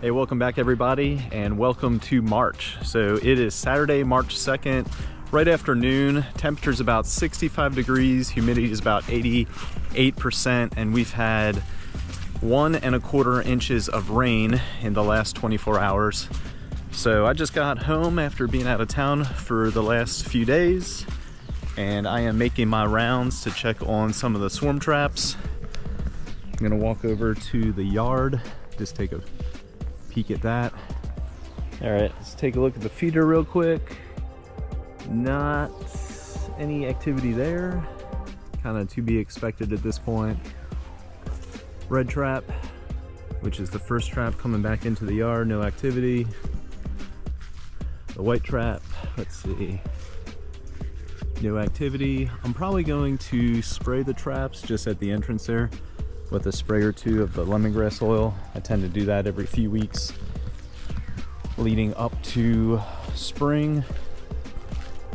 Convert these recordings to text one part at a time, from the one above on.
Hey, welcome back everybody, and welcome to March. So it is Saturday, March 2nd, right after noon. Temperature's about 65 degrees, humidity is about 88%, and we've had 1¼ inches of rain in the last 24 hours. So I just got home after being out of town for the last few days, and I am making my rounds to check on some of the swarm traps. I'm gonna walk over to the yard, just take a peek at that. All right, let's take a look at the feeder real quick. Not any activity there. Kind of to be expected at this point. Red trap, which is the first trap coming back into the yard, no activity. The white trap, let's see. No activity. I'm probably going to spray the traps just at the entrance there with a spray or two of the lemongrass oil. I tend to do that every few weeks leading up to spring.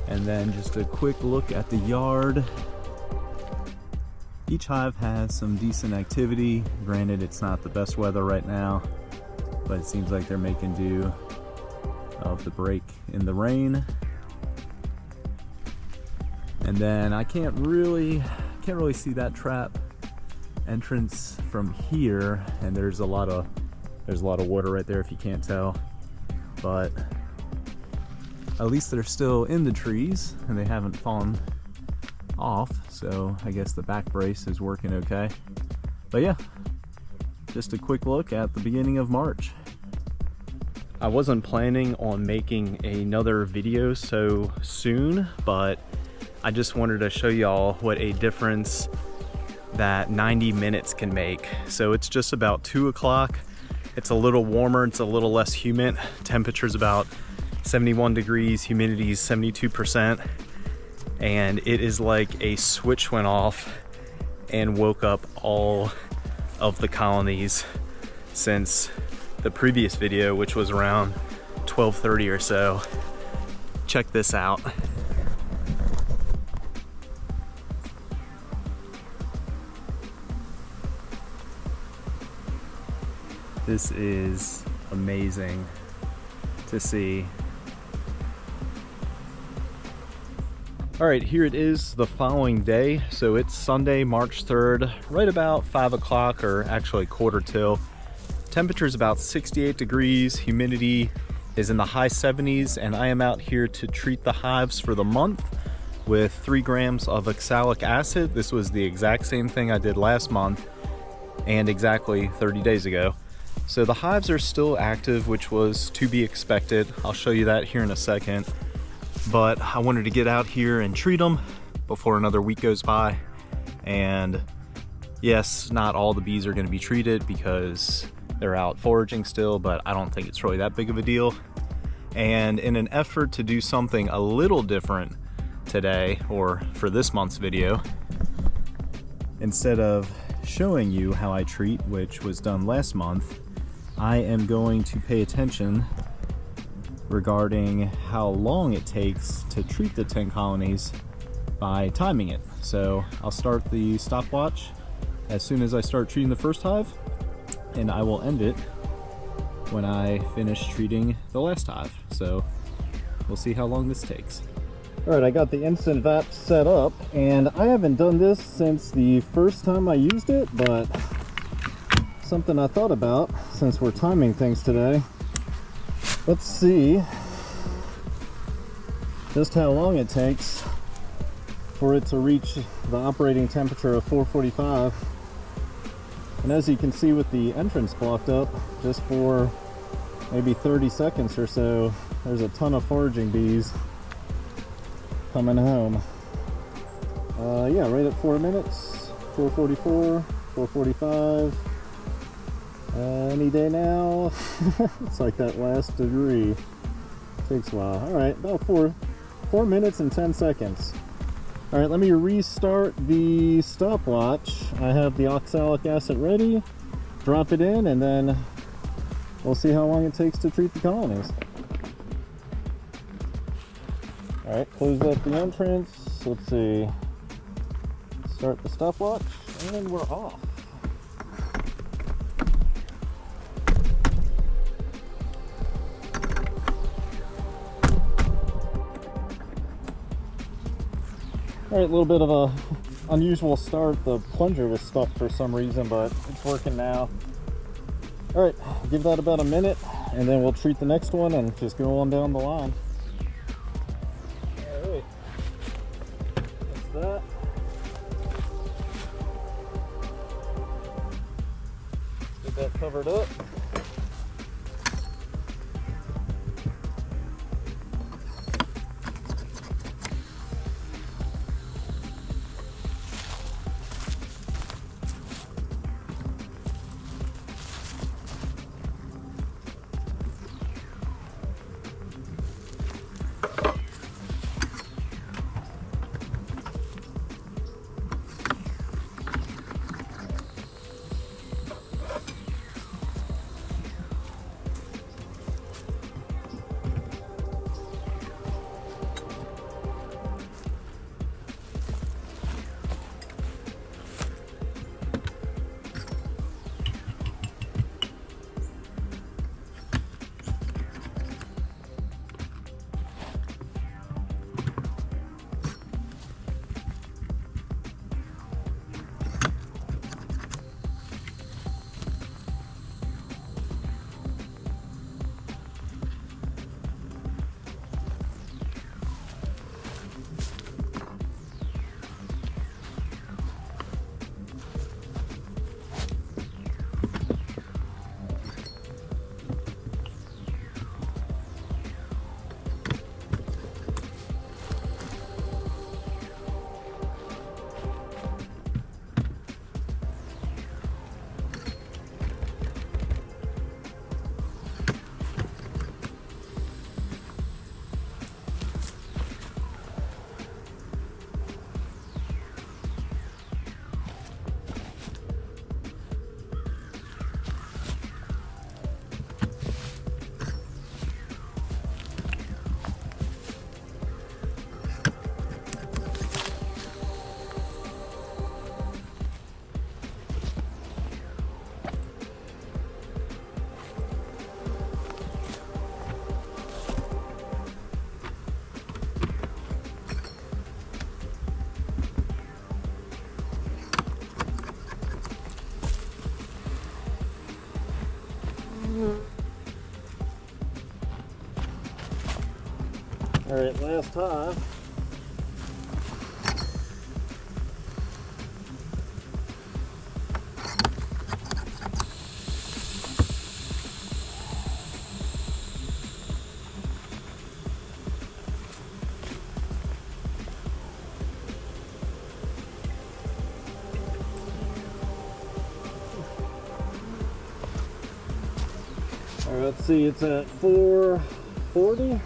And then just a quick look at the yard. Each hive has some decent activity. Granted, it's not the best weather right now, but it seems like they're making do of the break in the rain. And then I can't really see that trap entrance from here, and there's a lot of water right there if you can't tell, but at least they're still in the trees and they haven't fallen off, so I guess the back brace is working okay. But yeah, just a quick look at the beginning of March. I wasn't planning on making another video so soon, but I just wanted to show y'all what a difference that 90 minutes can make. So it's just about 2 o'clock. It's a little warmer, it's a little less humid. Temperature's about 71 degrees, humidity is 72%. And it is like a switch went off and woke up all of the colonies since the previous video, which was around 12:30 or so. Check this out. This is amazing to see. All right, here it is the following day. So it's Sunday, March 3rd, right about 5 o'clock, or actually quarter till. Temperature's about 68 degrees, humidity is in the high 70s, and I am out here to treat the hives for the month with 3 grams of oxalic acid. This was the exact same thing I did last month and exactly 30 days ago. So the hives are still active, which was to be expected. I'll show you that here in a second. But I wanted to get out here and treat them before another week goes by. And yes, not all the bees are going to be treated because they're out foraging still, but I don't think it's really that big of a deal. And in an effort to do something a little different today, or for this month's video, instead of showing you how I treat, which was done last month, I am going to pay attention regarding how long it takes to treat the 10 colonies by timing it. So I'll start the stopwatch as soon as I start treating the first hive, and I will end it when I finish treating the last hive. So we'll see how long this takes. All right, I got the instant vat set up, and I haven't done this since the first time I used it, but something I thought about since we're timing things today. Let's see just how long it takes for it to reach the operating temperature of 445. And as you can see with the entrance blocked up, just for maybe 30 seconds or so, there's a ton of foraging bees coming home. Yeah, right at 4 minutes, 444, 445. Any day now. It's like that last degree. Takes a while. All right, about 4 minutes and 10 seconds. All right, let me restart the stopwatch. I have the oxalic acid ready. Drop it in, and then we'll see how long it takes to treat the colonies. All right, close up the entrance. Let's see. Start the stopwatch, and we're off. All right, a little bit of a unusual start. The plunger was stuck for some reason, but it's working now. All right, give that about a minute and then we'll treat the next one and just go on down the line. All right, that's that. Let's get that covered up. All right, last time. All right, let's see, it's at 440.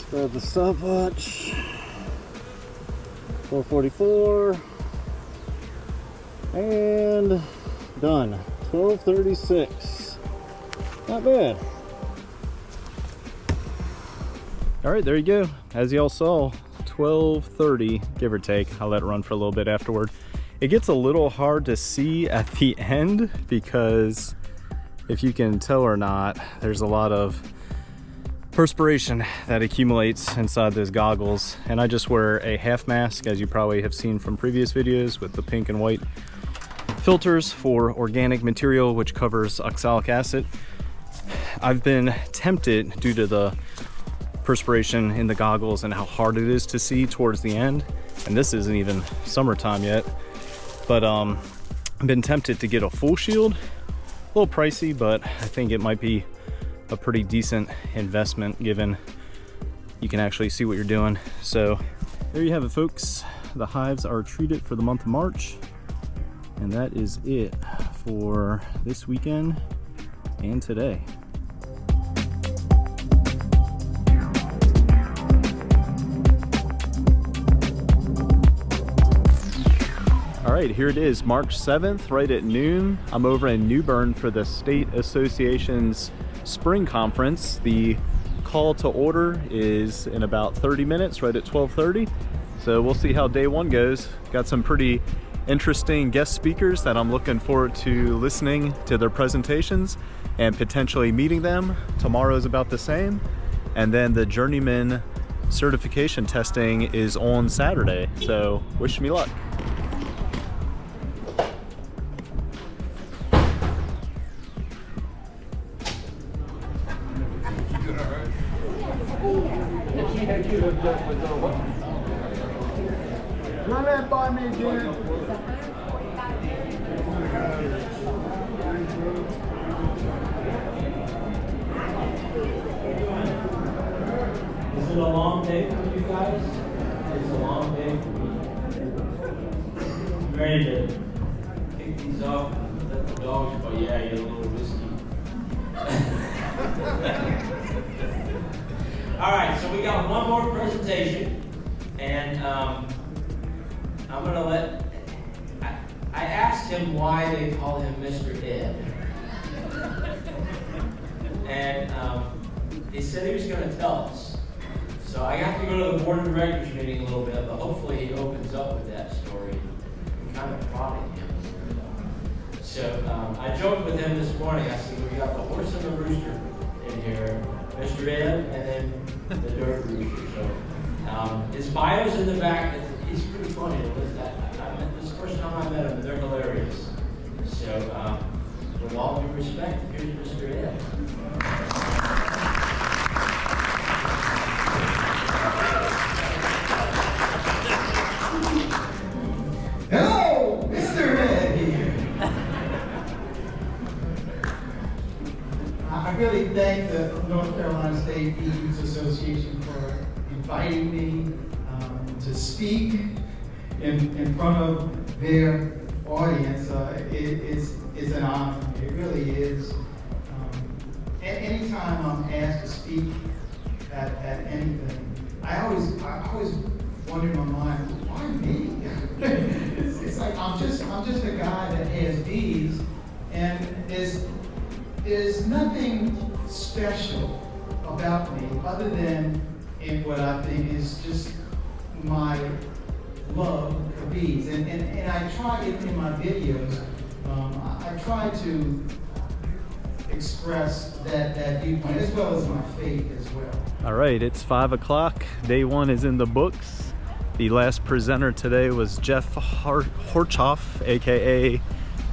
Grab the stopwatch. 444. And done. 12:36. Not bad. All right, there you go. As y'all saw, 12:30, give or take. I'll let it run for a little bit afterward. It gets a little hard to see at the end because if you can tell or not, there's a lot of perspiration that accumulates inside those goggles, and I just wear a half mask, as you probably have seen from previous videos, with the pink and white filters for organic material, which covers oxalic acid. I've been tempted, due to the perspiration in the goggles and how hard it is to see towards the end, and this isn't even summertime yet, but I've been tempted to get a full shield. A little pricey, but I think it might be a pretty decent investment given you can actually see what you're doing. So there you have it, folks. The hives are treated for the month of March, and that is it for this weekend and today. All right, here it is, March 7th, right at noon. I'm over in New Bern for the State Association's Spring Conference. The call to order is in about 30 minutes, right at 12:30. So we'll see how day one goes. Got some pretty interesting guest speakers that I'm looking forward to listening to their presentations and potentially meeting them. Tomorrow's about the same. And then the journeyman certification testing is on Saturday. So wish me luck. Run that by me again. Is it a long day for you guys? It's a long day for me. I'm ready to pick these up and let the dogs go, yeah, you're a little risky. All right, so we got one more presentation, and I'm gonna let, I asked him why they call him Mr. Ed. And he said he was gonna tell us. So I have to go to the board of directors meeting a little bit, but hopefully he opens up with that story. I'm kind of prodding him. So I joked with him this morning. I said, we got the horse and the rooster in here, Mr. Ed, and then the dirt rooster. So his bio's in the back. He's pretty funny. This is the first time I met him, and they're hilarious. So with all due respect, here's Mr. Ed. Hello, Mr. Ed here. I really thank the North Carolina State Beekeepers Association for inviting me to speak in front of their audience. It's an honor. It really is. Anytime I'm asked to speak at anything, I always wonder in my mind, why me? It's like I'm just a guy that has bees, and there's nothing special about me other than in what I think is just my love for bees. And I try it in my videos. I try to express that viewpoint as well as my faith as well. All right, it's 5 o'clock. Day one is in the books. The last presenter today was Jeff Horchoff, aka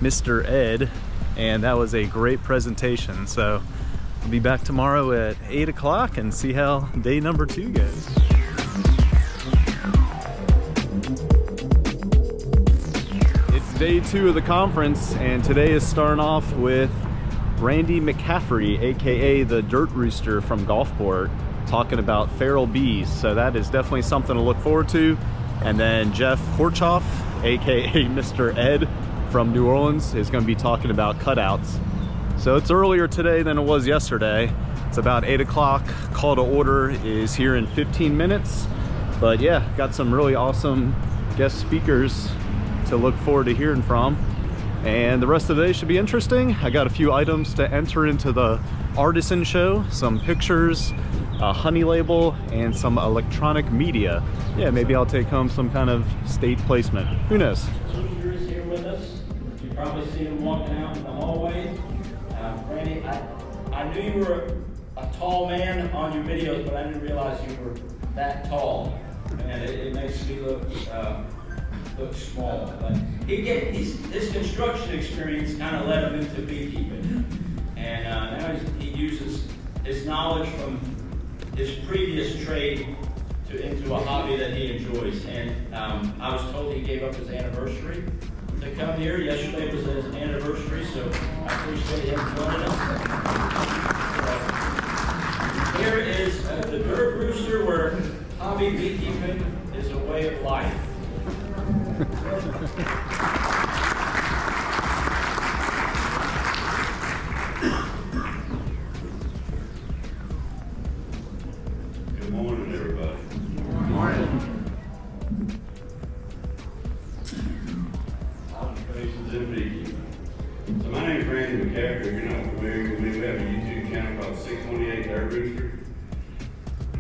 Mr. Ed, and that was a great presentation. So I'll be back tomorrow at 8 o'clock and see how day number 2 goes. It's day 2 of the conference, and today is starting off with Randy McCaffrey, aka the Dirt Rooster from Gulfport, talking about feral bees. So that is definitely something to look forward to. And then Jeff Horchoff, aka Mr. Ed from New Orleans, is going to be talking about cutouts. So it's earlier today than it was yesterday. It's about 8 o'clock. Call to order is here in 15 minutes. But yeah, got some really awesome guest speakers to look forward to hearing from. And the rest of the day should be interesting. I got a few items to enter into the artisan show, some pictures, a honey label, and some electronic media. Yeah, maybe I'll take home some kind of state placement. Who knows? Rooster is here with us. You probably see him walking out in the hallway. Randy, I knew you were a tall man on your videos, but I didn't realize you were that tall. And it makes me look small. But his construction experience kind of led him into beekeeping. And now he uses his knowledge from his previous trade into a hobby that he enjoys. And I was told he gave up his anniversary to come here. Yesterday was his anniversary, so I appreciate him joining us. Here is the Dirt Rooster, where hobby beekeeping is a way of life. Good morning, everybody. Good morning. Compilation in beekeeping. So my name is Randy McCaffrey. If you're not familiar with me, we have a YouTube channel called 628 Dirt Rooster.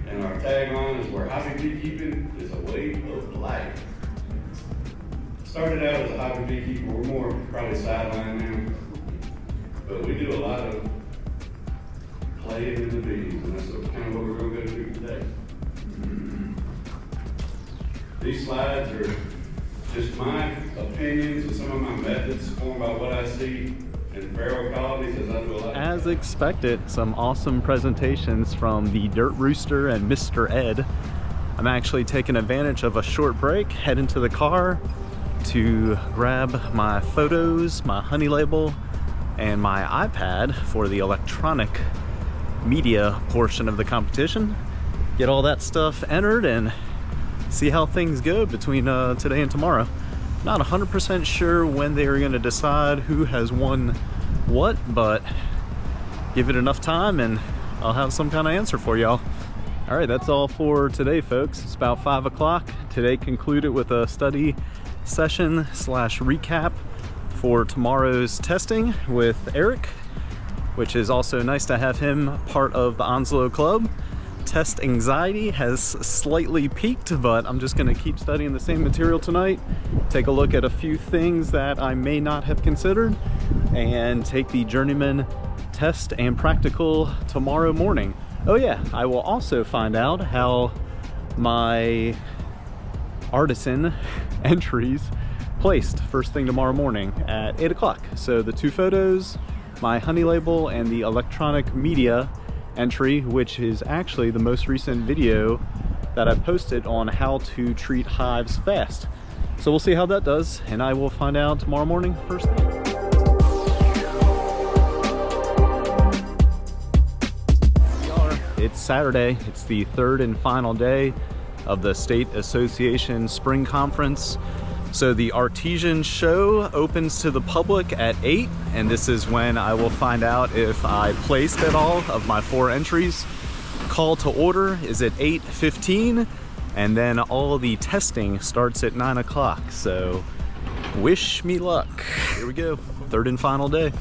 And our tagline is where hobby beekeeping is a way of life. Started out as a hobby beekeeper. We're more probably sideline now. But we do a lot of playing in the bees, and that's kind of what we're going to go through today. These slides are just my opinions and some of my methods formed by what I see in feral colonies as I do a lot. As expected, some awesome presentations from the Dirt Rooster and Mr. Ed. I'm actually taking advantage of a short break, heading to the car to grab my photos, my honey label, and my iPad for the electronic media portion of the competition. Get all that stuff entered and see how things go between today and tomorrow. Not 100% sure when they are going to decide who has won what, but give it enough time and I'll have some kind of answer for y'all. All right, that's all for today, folks. It's about 5 o'clock. Today concluded with a study session / recap for tomorrow's testing with Eric, which is also nice to have him part of the Onslow Club. Test anxiety has slightly peaked, but I'm just going to keep studying the same material tonight, take a look at a few things that I may not have considered, and take the journeyman test and practical tomorrow morning. Oh yeah, I will also find out how my artisan entries placed first thing tomorrow morning at 8 o'clock. So the 2 photos, my honey label, and the electronic media entry, which is actually the most recent video that I posted on how to treat hives fast. So we'll see how that does, and I will find out tomorrow morning first thing. It's Saturday. It's the 3rd and final day of the State Association Spring Conference. So the Artesian show opens to the public at 8, and this is when I will find out if I placed at all of my 4 entries. Call to order is at 8:15, and then all the testing starts at 9 o'clock. So wish me luck. Here we go, 3rd and final day.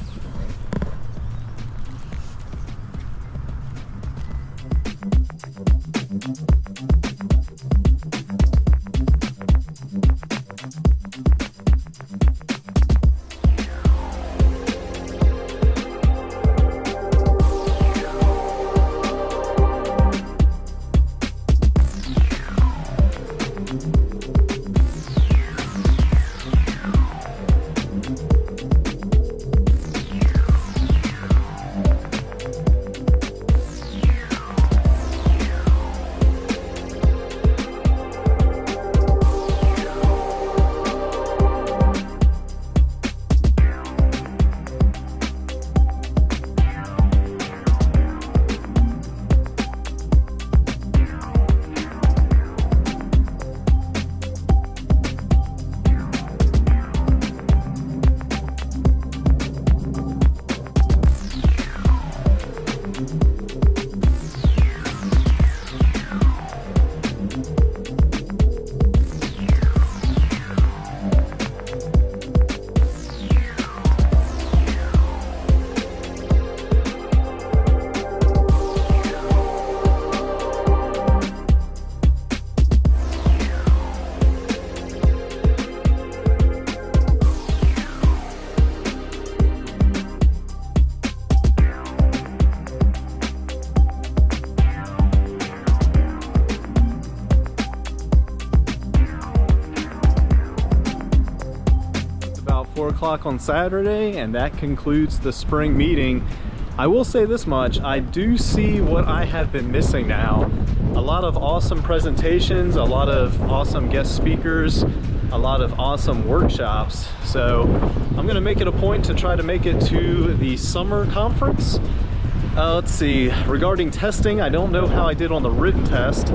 About 4 o'clock on Saturday, and that concludes the spring meeting. I will say this much, I do see what I have been missing now. A lot of awesome presentations, a lot of awesome guest speakers, a lot of awesome workshops. So I'm gonna make it a point to try to make it to the summer conference. Let's see, regarding testing, I don't know how I did on the written test.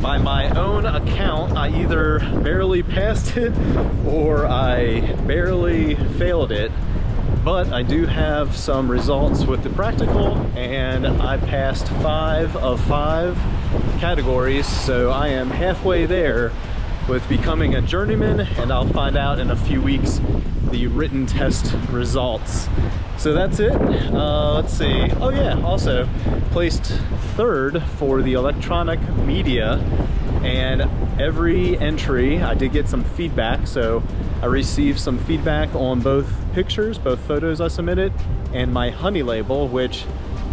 By my own account, I either barely passed it or I barely failed it. But I do have some results with the practical, and I passed 5 of 5 categories, so I am halfway there with becoming a journeyman, and I'll find out in a few weeks the written test results. So that's it. Let's see. Oh yeah, also placed 3rd for the electronic media, and every entry I did get some feedback, so I received some feedback on both pictures, both photos I submitted, and my honey label, which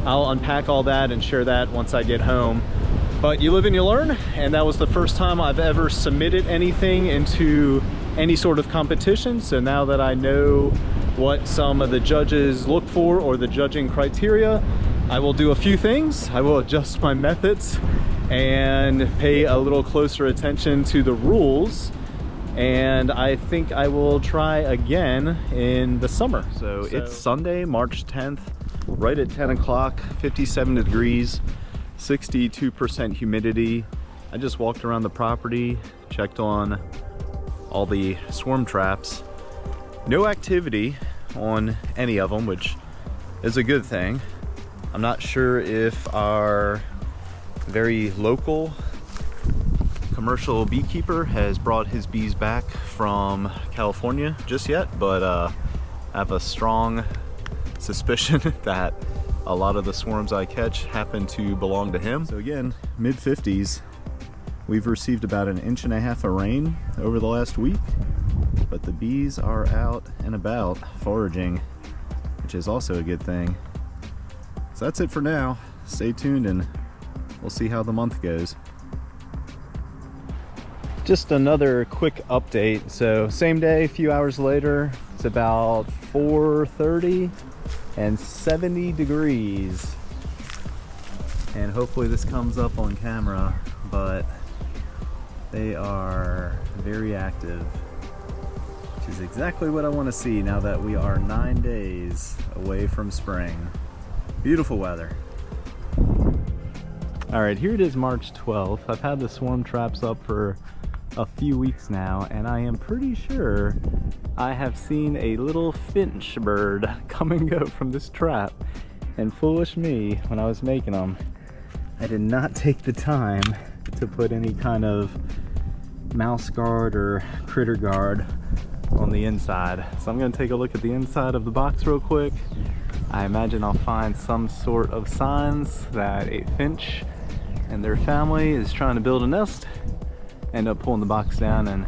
I'll unpack all that and share that once I get home. But you live and you learn, and that was the first time I've ever submitted anything into any sort of competition. So now that I know what some of the judges look for or the judging criteria, I will do a few things. I will adjust my methods and pay a little closer attention to the rules. And I think I will try again in the summer. So it's Sunday, March 10th, right at 10 o'clock, 57 degrees, 62% humidity. I just walked around the property, checked on all the swarm traps. No activity on any of them, which is a good thing. I'm not sure if our very local commercial beekeeper has brought his bees back from California just yet, but I have a strong suspicion that a lot of the swarms I catch happen to belong to him. So again, mid-50s. We've received about 1.5 inches of rain over the last week, but the bees are out and about foraging, which is also a good thing. So that's it for now. Stay tuned and we'll see how the month goes. Just another quick update. So same day, a few hours later, it's about 4:30 and 70 degrees. And hopefully this comes up on camera, but they are very active, which is exactly what I want to see now that we are 9 days away from spring. Beautiful weather. All right, here it is, March 12th. I've had the swarm traps up for a few weeks now, and I am pretty sure I have seen a little finch bird come and go from this trap. And foolish me, when I was making them, I did not take the time to put any kind of mouse guard or critter guard on the inside. So I'm going to take a look at the inside of the box real quick. I imagine I'll find some sort of signs that a finch and their family is trying to build a nest. End up pulling the box down and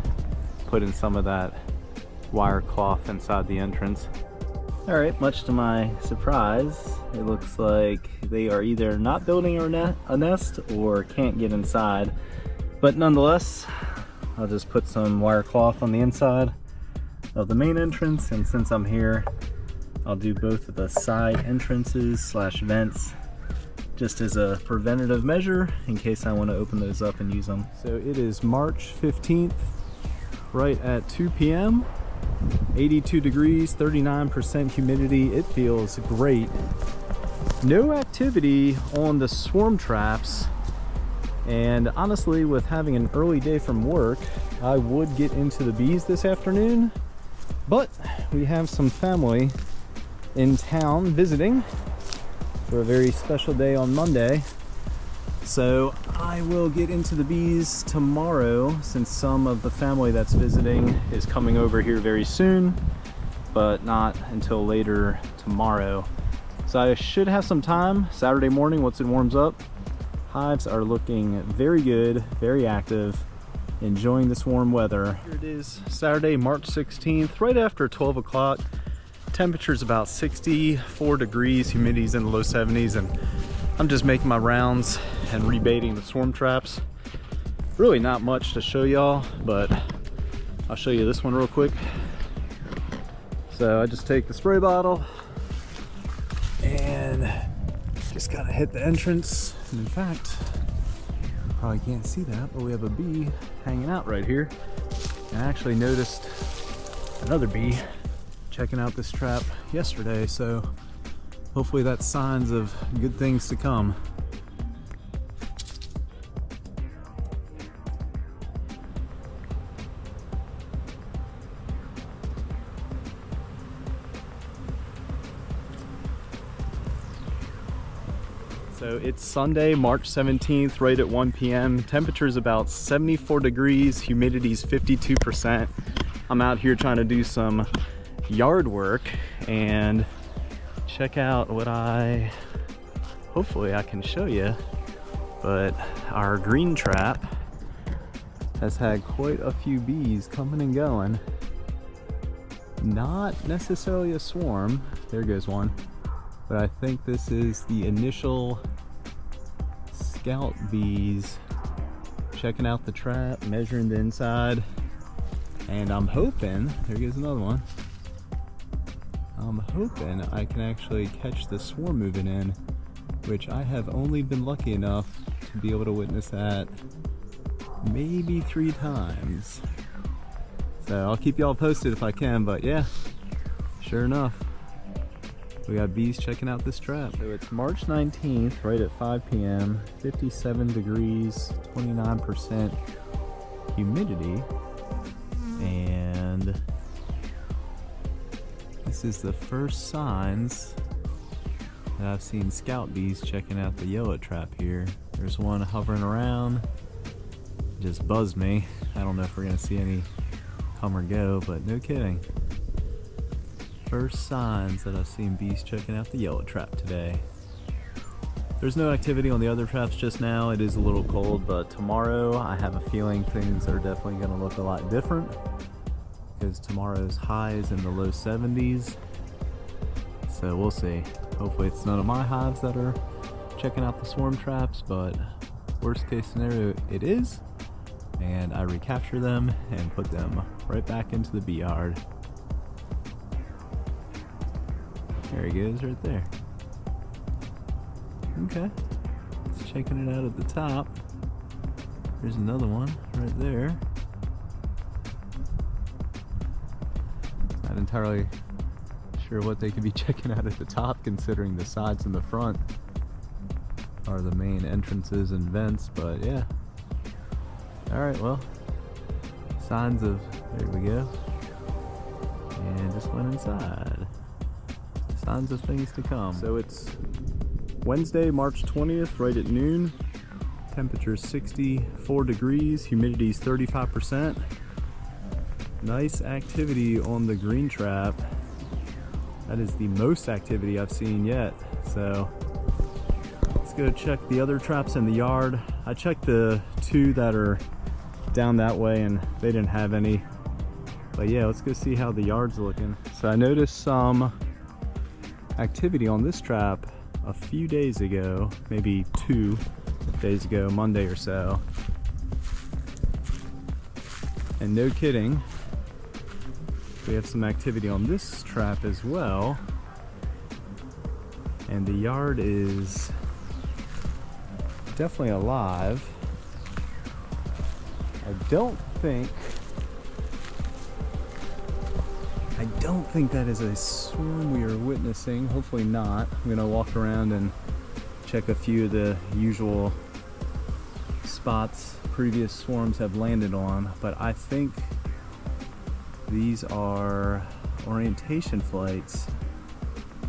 putting some of that wire cloth inside the entrance. All right, much to my surprise, it looks like they are either not building a nest or can't get inside. But nonetheless, I'll just put some wire cloth on the inside of the main entrance, and since I'm here, I'll do both of the side entrances / vents just as a preventative measure in case I want to open those up and use them. So it is March 15th, right at 2 p.m. 82 degrees, 39% humidity. It feels great. No activity on the swarm traps, and honestly, with having an early day from work, I would get into the bees this afternoon, but we have some family in town visiting for a very special day on Monday. So I will get into the bees tomorrow, since some of the family that's visiting is coming over here very soon, but not until later tomorrow. So I should have some time Saturday morning once it warms up. Hives are looking very good, very active, enjoying this warm weather. Here it is, Saturday, March 16th, right after 12 o'clock. Temperature's about 64 degrees, humidity's in the low 70s, and I'm just making my rounds and rebaiting the swarm traps. Really not much to show y'all, but I'll show you this one real quick. So I just take the spray bottle and just gotta hit the entrance. And in fact, you probably can't see that, but we have a bee hanging out right here. And I actually noticed another bee checking out this trap yesterday, so hopefully that's signs of good things to come. So it's Sunday, March 17th, right at 1 p.m. Temperature's about 74 degrees, humidity's 52%. I'm out here trying to do some yard work, and check out what hopefully I can show you, but our green trap has had quite a few bees coming and going. Not necessarily a swarm, there goes one, but I think this is the initial scout bees checking out the trap, measuring the inside, and I'm hoping, there goes another one, I'm hoping I can actually catch the swarm moving in, which I have only been lucky enough to be able to witness that maybe 3 times. So I'll keep y'all posted if I can, but yeah, sure enough, we got bees checking out this trap. So it's March 19th, right at 5 p.m., 57 degrees, 29% humidity, and this is the first signs that I've seen scout bees checking out the yellow trap here. There's one hovering around, just buzzed me. I don't know if we're gonna see any come or go, but no kidding. First signs that I've seen bees checking out the yellow trap today. There's no activity on the other traps just now. It is a little cold, but tomorrow I have a feeling things are definitely going to look a lot different, because tomorrow's high is in the low 70s. So we'll see. Hopefully it's none of my hives that are checking out the swarm traps, but worst case scenario it is, and I recapture them and put them right back into the bee yard. There he goes right there. Okay, it's checking it out at the top. There's another one right there. Not entirely sure what they could be checking out at the top, considering the sides and the front are the main entrances and vents, but yeah. Alright, well, signs of, there we go. And just went inside. Signs of things to come. So it's Wednesday, March 20th, right at noon. Temperature 64 degrees, humidity is 35%. Nice activity on the green trap. That is the most activity I've seen yet. So let's go check the other traps in the yard. I checked the 2 that are down that way and they didn't have any. But yeah, let's go see how the yard's looking. So I noticed some activity on this trap a few days ago, maybe 2 days ago, Monday or so. And no kidding, we have some activity on this trap as well. And the yard is definitely alive. I don't think that is a swarm we are witnessing. Hopefully not. I'm gonna walk around and check a few of the usual spots previous swarms have landed on, but I think these are orientation flights,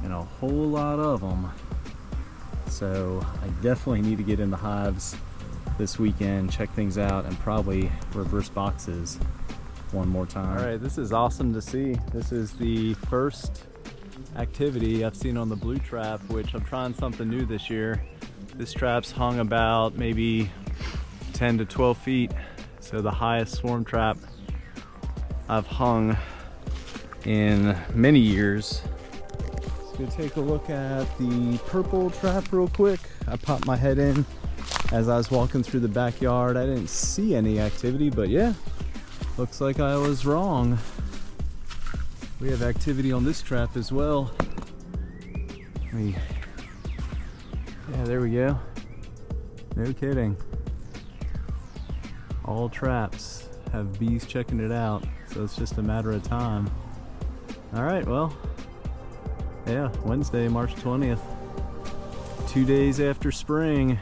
and a whole lot of them. So I definitely need to get in the hives this weekend, check things out, and probably reverse boxes one more time. All right, this is awesome to see. This is the first activity I've seen on the blue trap, which I'm trying something new this year. This trap's hung about maybe 10 to 12 feet. So the highest swarm trap I've hung in many years. Let's go take a look at the purple trap real quick. I popped my head in as I was walking through the backyard. I didn't see any activity, but yeah, looks like I was wrong. We have activity on this trap as well. Yeah, there we go. No kidding. All traps have bees checking it out, so it's just a matter of time. All right, well, yeah, Wednesday, March 20th, 2 days after spring.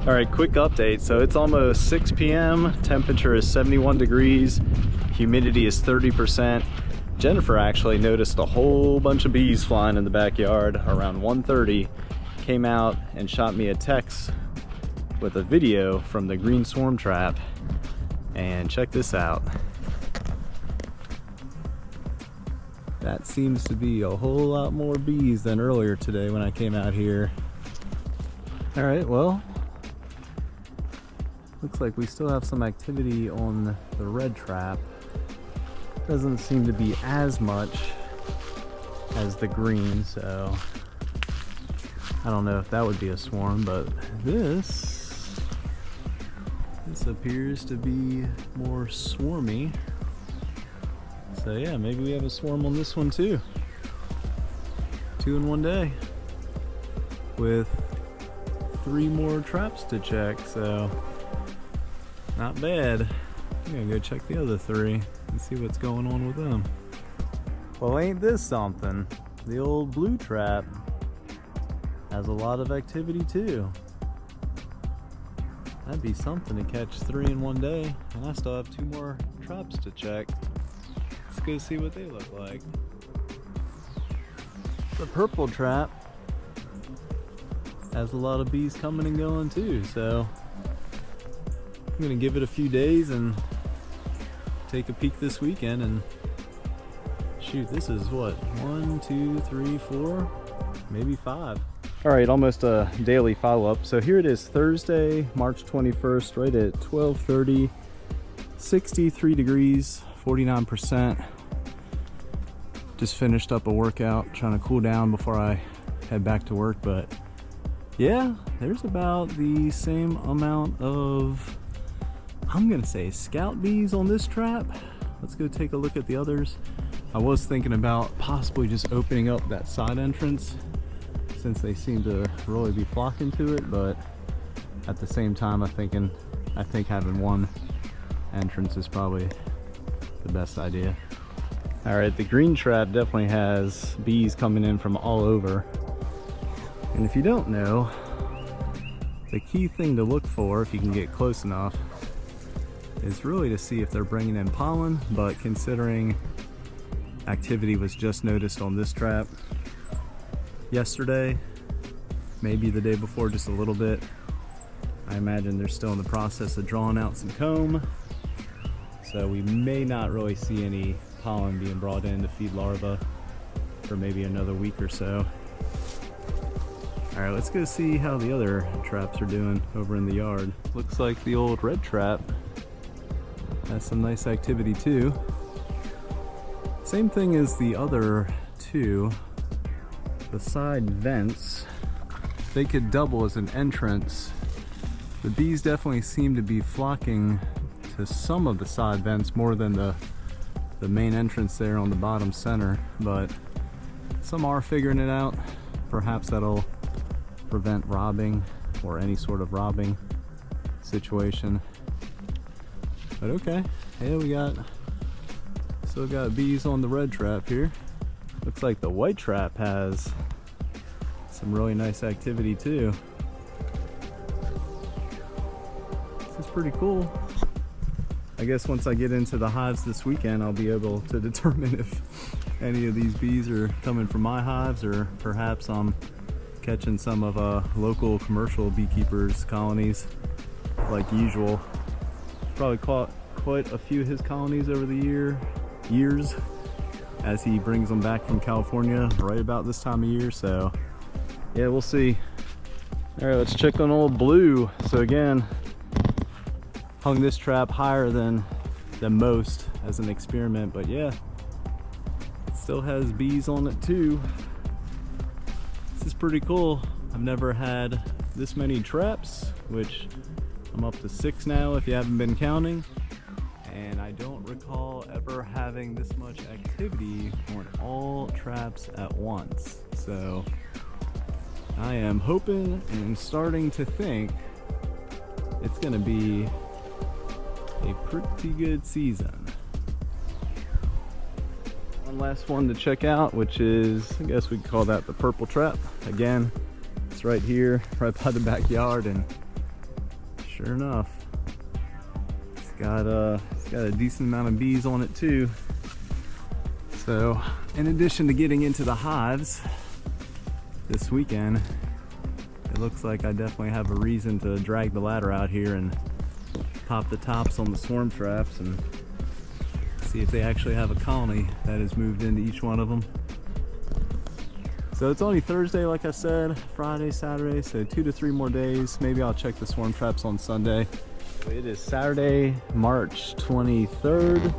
All right, quick update. So it's almost 6 p.m. Temperature is 71 degrees. Humidity is 30%. Jennifer actually noticed a whole bunch of bees flying in the backyard around 1:30. Came out and shot me a text with a video from the green swarm trap. And check this out. That seems to be a whole lot more bees than earlier today when I came out here. All right, well, Looks like we still have some activity on the red trap. Doesn't seem to be as much as the green, so I don't know if that would be a swarm, but this appears to be more swarmy. So yeah, maybe we have a swarm on this one too. 2 in one day with 3 more traps to check, so not bad. I'm gonna go check the other 3 and see what's going on with them. Well, ain't this something? The old blue trap has a lot of activity too. That'd be something to catch 3 in one day, and I still have 2 more traps to check. Let's go see what they look like. The purple trap has a lot of bees coming and going too, so I'm gonna give it a few days and take a peek this weekend. And shoot, this is what, 1, 2, 3, 4, maybe 5. All right, almost a daily follow-up. So here it is, Thursday, March 21st, right at 12:30, 63 degrees, 49%. Just finished up a workout, trying to cool down before I head back to work, but yeah, there's about the same amount of, I'm gonna say, scout bees on this trap. Let's go take a look at the others. I was thinking about possibly just opening up that side entrance since they seem to really be flocking to it, but at the same time I think having one entrance is probably the best idea. All right, the green trap definitely has bees coming in from all over. And if you don't know, the key thing to look for, if you can get close enough, is really to see if they're bringing in pollen. But considering activity was just noticed on this trap yesterday, maybe the day before, just a little bit, I imagine they're still in the process of drawing out some comb, so we may not really see any pollen being brought in to feed larvae for maybe another week or so. All right, let's go see how the other traps are doing over in the yard. Looks like the old red trap has some nice activity too. Same thing as the other 2. The side vents, they could double as an entrance. The bees definitely seem to be flocking to some of the side vents more than the main entrance there on the bottom center, but some are figuring it out. Perhaps that'll prevent robbing or any sort of robbing situation. But okay, yeah, we still got bees on the red trap here. Looks like the white trap has some really nice activity too. This is pretty cool. I guess once I get into the hives this weekend, I'll be able to determine if any of these bees are coming from my hives, or perhaps I'm catching some of local commercial beekeepers' colonies like usual. Probably caught quite a few of his colonies over the years as he brings them back from California right about this time of year, so yeah, we'll see. All right, let's check on old blue. So again, hung this trap higher than most as an experiment, but yeah, it still has bees on it too. This is pretty cool. I've never had this many traps, which I'm up to 6 now if you haven't been counting, and I don't recall ever having this much activity on all traps at once. So I am hoping and starting to think it's gonna be a pretty good season. One last one to check out, which is, I guess we could call that the purple trap. Again, it's right here, right by the backyard, and sure enough, it's got a decent amount of bees on it too. So in addition to getting into the hives this weekend, it looks like I definitely have a reason to drag the ladder out here and pop the tops on the swarm traps and see if they actually have a colony that has moved into each one of them. So it's only Thursday, like I said, Friday, Saturday, so 2 to 3 more days. Maybe I'll check the swarm traps on Sunday It is Saturday, March 23rd,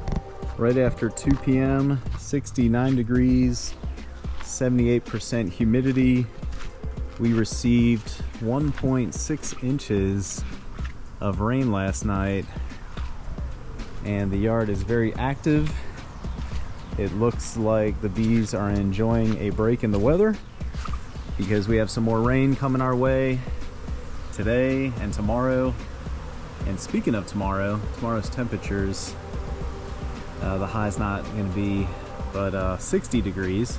right after 2 p.m., 69 degrees, 78% humidity. We received 1.6 inches of rain last night, and the yard is very active. It looks like the bees are enjoying a break in the weather because we have some more rain coming our way today and tomorrow. And speaking of tomorrow's temperatures, the high's not going to be but 60 degrees.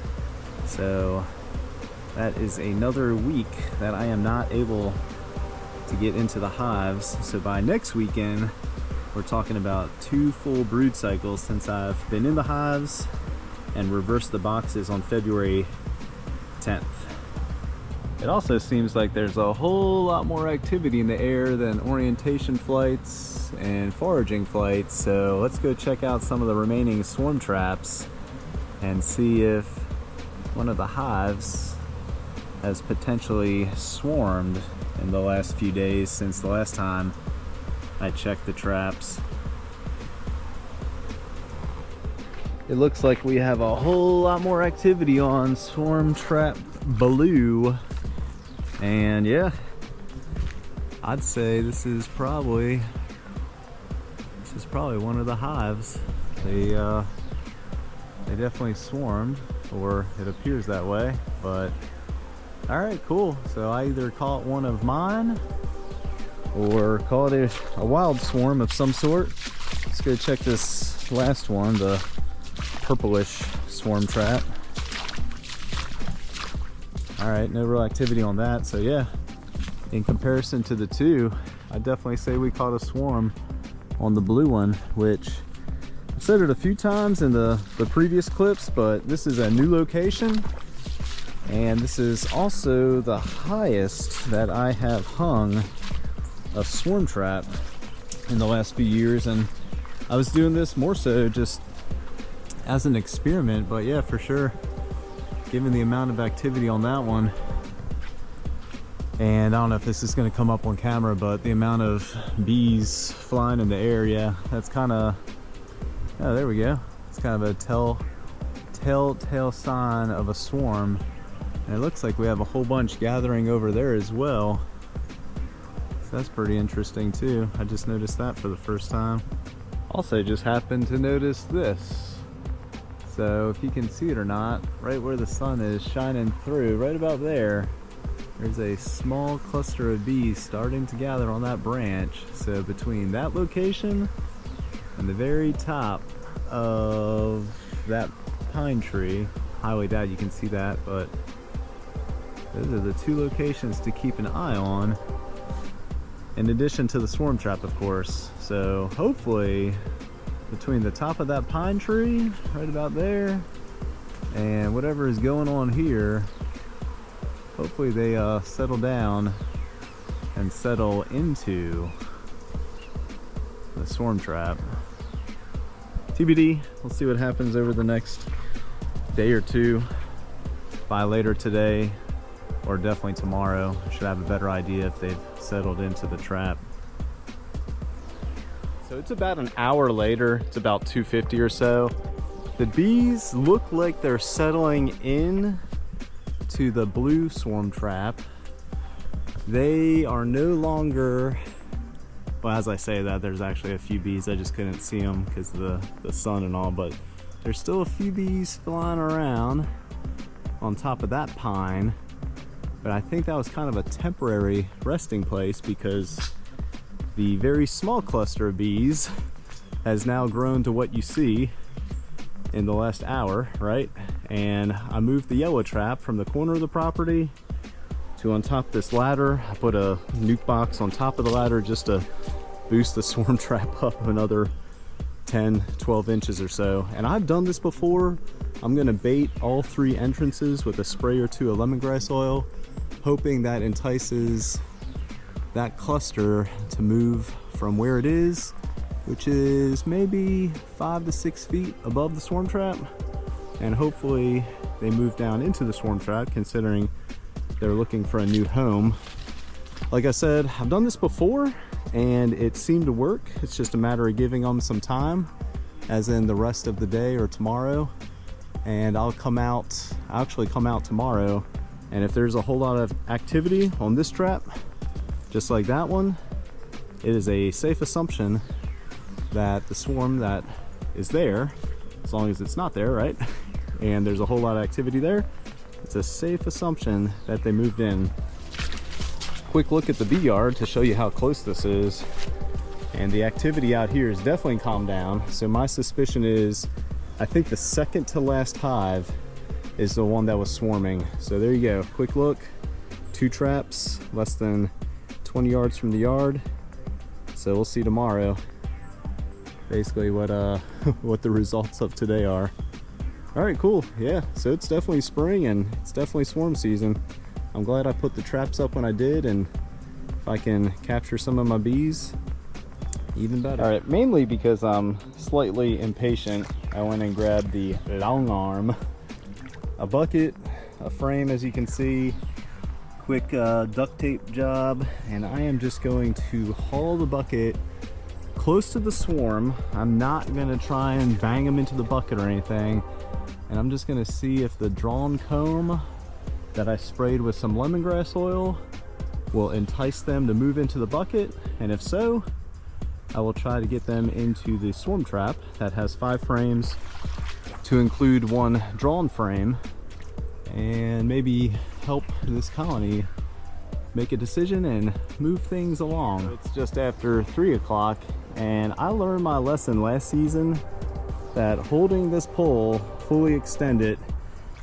So that is another week that I am not able to get into the hives. So by next weekend, we're talking about 2 full brood cycles since I've been in the hives and reversed the boxes on February 10th. It also seems like there's a whole lot more activity in the air than orientation flights and foraging flights. So let's go check out some of the remaining swarm traps and see if one of the hives has potentially swarmed in the last few days since the last time I checked the traps. It looks like we have a whole lot more activity on swarm trap Blue. And yeah, I'd say this is probably one of the hives. They definitely swarmed, or it appears that way. But all right, cool. So I either call it one of mine or call it a wild swarm of some sort. Let's go check this last one, the purplish swarm trap. All right, no real activity on that. So yeah, in comparison to the two, I definitely say we caught a swarm on the blue one, which I've said it a few times in the previous clips, but this is a new location. And this is also the highest that I have hung a swarm trap in the last few years. And I was doing this more so just as an experiment, but yeah, for sure, given the amount of activity on that one, and I don't know if this is going to come up on camera, but the amount of bees flying in the air, yeah, that's kind of, oh, there we go. It's kind of a telltale sign of a swarm. And it looks like we have a whole bunch gathering over there as well. So that's pretty interesting too. I just noticed that for the first time. Also just happened to notice this. So if you can see it or not, right where the sun is shining through, right about there, there's a small cluster of bees starting to gather on that branch. So between that location and the very top of that pine tree, highly doubt you can see that, but those are the 2 locations to keep an eye on, in addition to the swarm trap, of course. So hopefully between the top of that pine tree right about there and whatever is going on here, hopefully they settle down and settle into the swarm trap. TBD, we'll see what happens over the next day or two. By later today or definitely tomorrow, I should have a better idea if they've settled into the trap. So it's about an hour later, it's about 2:50 or so. The bees look like they're settling in to the blue swarm trap. They are no longer, well, as I say that, there's actually a few bees, I just couldn't see them because of the sun and all, but there's still a few bees flying around on top of that pine. But I think that was kind of a temporary resting place because the very small cluster of bees has now grown to what you see in the last hour, right? And I moved the yellow trap from the corner of the property to on top of this ladder. I put a nuke box on top of the ladder just to boost the swarm trap up another 10-12 inches or so. And I've done this before. I'm gonna bait all 3 entrances with a spray or 2 of lemongrass oil, hoping that entices that cluster to move from where it is, which is maybe 5 to 6 feet above the swarm trap, and hopefully they move down into the swarm trap, considering they're looking for a new home. Like I said, I've done this before and it seemed to work. It's just a matter of giving them some time, as in the rest of the day or tomorrow. And I'll actually come out tomorrow, and if there's a whole lot of activity on this trap, just like that one, it is a safe assumption that the swarm that is there, as long as it's not there, right? And there's a whole lot of activity there, it's a safe assumption that they moved in. Quick look at the bee yard to show you how close this is. And the activity out here is definitely calmed down. So my suspicion is, I think the second to last hive is the one that was swarming. So there you go, quick look, 2 traps, less than 20 yards from the yard. So we'll see tomorrow basically what the results of today are. All right, cool. Yeah, so it's definitely spring and it's definitely swarm season. I'm glad I put the traps up when I did, and if I can capture some of my bees, even better. All right, mainly because I'm slightly impatient, I went and grabbed the long arm, a bucket, a frame, as you can see, quick duct tape job, and I am just going to haul the bucket close to the swarm. I'm not gonna try and bang them into the bucket or anything, and I'm just gonna see if the drawn comb that I sprayed with some lemongrass oil will entice them to move into the bucket, and if so, I will try to get them into the swarm trap that has 5 frames to include 1 drawn frame, and maybe help this colony make a decision and move things along. It's just after 3 o'clock, and I learned my lesson last season that holding this pole fully extended,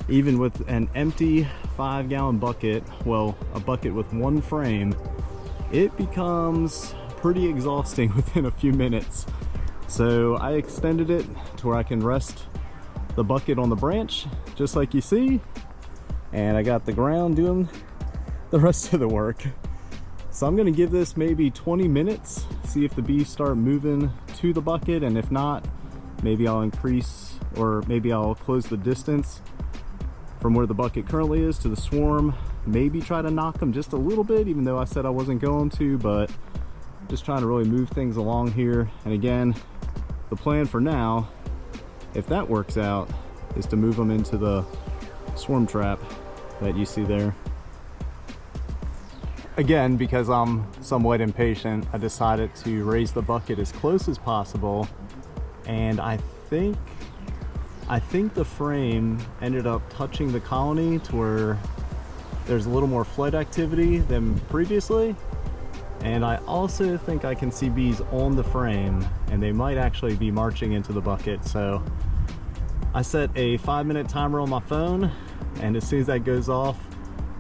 even with an empty 5-gallon bucket, well, a bucket with 1 frame, it becomes pretty exhausting within a few minutes. So I extended it to where I can rest the bucket on the branch, just like you see, and I got the ground doing the rest of the work. So I'm gonna give this maybe 20 minutes, see if the bees start moving to the bucket, and if not, maybe I'll increase, or maybe I'll close the distance from where the bucket currently is to the swarm. Maybe try to knock them just a little bit, even though I said I wasn't going to, but just trying to really move things along here. And again, the plan for now, if that works out, is to move them into the swarm trap that you see there. Again, because I'm somewhat impatient, I decided to raise the bucket as close as possible, and I think the frame ended up touching the colony to where there's a little more flight activity than previously. And I also think I can see bees on the frame, and they might actually be marching into the bucket. So I set a 5-minute timer on my phone, and as soon as that goes off,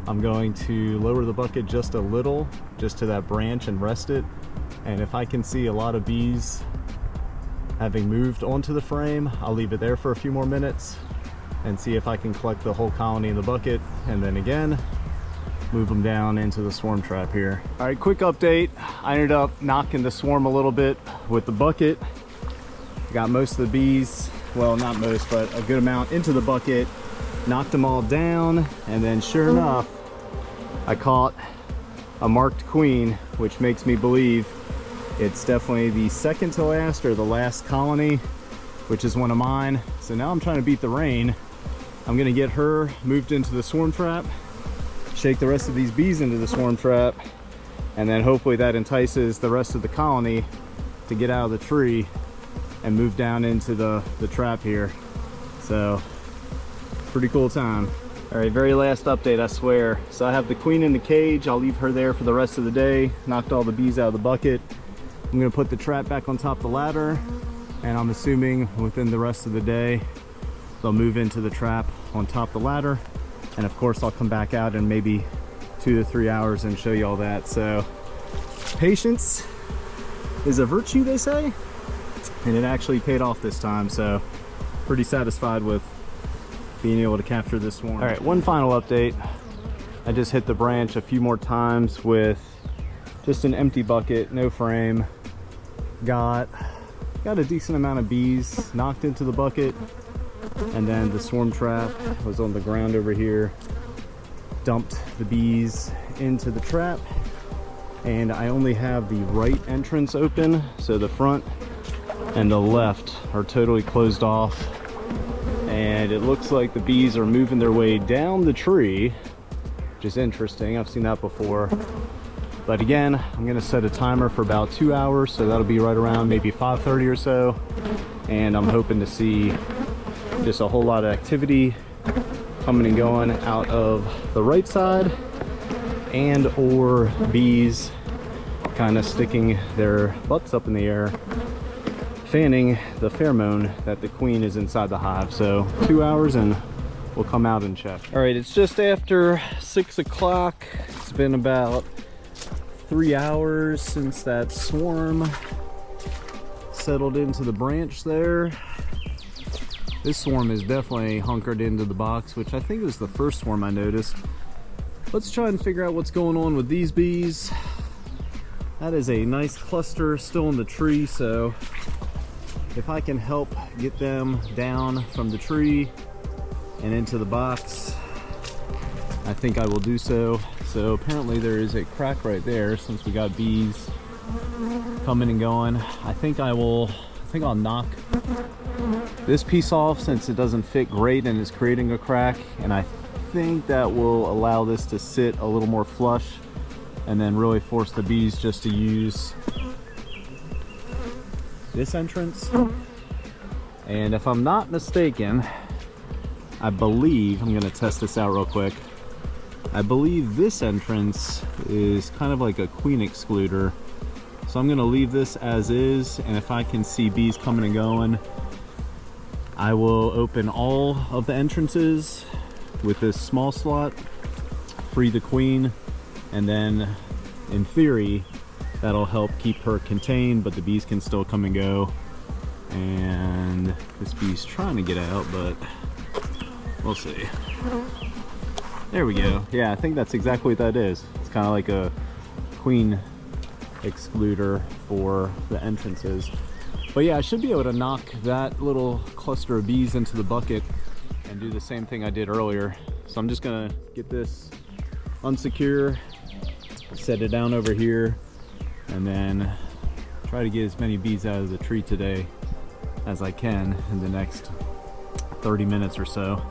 I'm going to lower the bucket just a little, just to that branch, and rest it. And if I can see a lot of bees having moved onto the frame, I'll leave it there for a few more minutes and see if I can collect the whole colony in the bucket, and then again move them down into the swarm trap here. All right, quick update. I ended up knocking the swarm a little bit with the bucket. Got most of the bees, well, not most, but a good amount into the bucket, knocked them all down, and then sure enough, I caught a marked queen, which makes me believe it's definitely the second to last or the last colony, which is one of mine. So now I'm trying to beat the rain. I'm gonna get her moved into the swarm trap, shake the rest of these bees into the swarm trap, and then hopefully that entices the rest of the colony to get out of the tree and move down into the trap here. So pretty cool time. All right, very last update, I swear. So I have the queen in the cage. I'll leave her there for the rest of the day. Knocked all the bees out of the bucket. I'm gonna put the trap back on top of the ladder, and I'm assuming within the rest of the day they'll move into the trap on top of the ladder. And of course I'll come back out in maybe 2 to 3 hours and show you all that. So patience is a virtue, they say, and it actually paid off this time. So pretty satisfied with being able to capture this swarm. All right, one final update. I just hit the branch a few more times with just an empty bucket, no frame. Got a decent amount of bees knocked into the bucket, and then the swarm trap was on the ground over here. Dumped the bees into the trap, and I only have the right entrance open, so the front and the left are totally closed off. And it looks like the bees are moving their way down the tree, which is interesting. I've seen that before. But again, I'm gonna set a timer for about 2 hours, so that'll be right around maybe 5:30 or so. And I'm hoping to see just a whole lot of activity coming and going out of the right side, and or bees kind of sticking their butts up in the air, fanning the pheromone that the queen is inside the hive. So 2 hours and we'll come out and check. All right, it's just after 6 o'clock. It's been about 3 hours since that swarm settled into the branch there. This swarm is definitely hunkered into the box, which I think was the first swarm I noticed. Let's try and figure out what's going on with these bees. That is a nice cluster still in the tree, so if I can help get them down from the tree and into the box, I think I will do so. So apparently there is a crack right there since we got bees coming and going. I think I'll knock this piece off since it doesn't fit great and is creating a crack, and I think that will allow this to sit a little more flush and then really force the bees just to use this entrance. And if I'm not mistaken, I believe, I'm gonna test this out real quick, I believe this entrance is kind of like a queen excluder. So I'm gonna leave this as is, and if I can see bees coming and going, I will open all of the entrances with this small slot, free the queen, and then in theory, that'll help keep her contained, but the bees can still come and go. And this bee's trying to get out, but we'll see. There we go. Yeah, I think that's exactly what that is. It's kind of like a queen excluder for the entrances. But yeah, I should be able to knock that little cluster of bees into the bucket and do the same thing I did earlier. So I'm just gonna get this unsecure, set it down over here, and then try to get as many bees out of the tree today as I can in the next 30 minutes or so.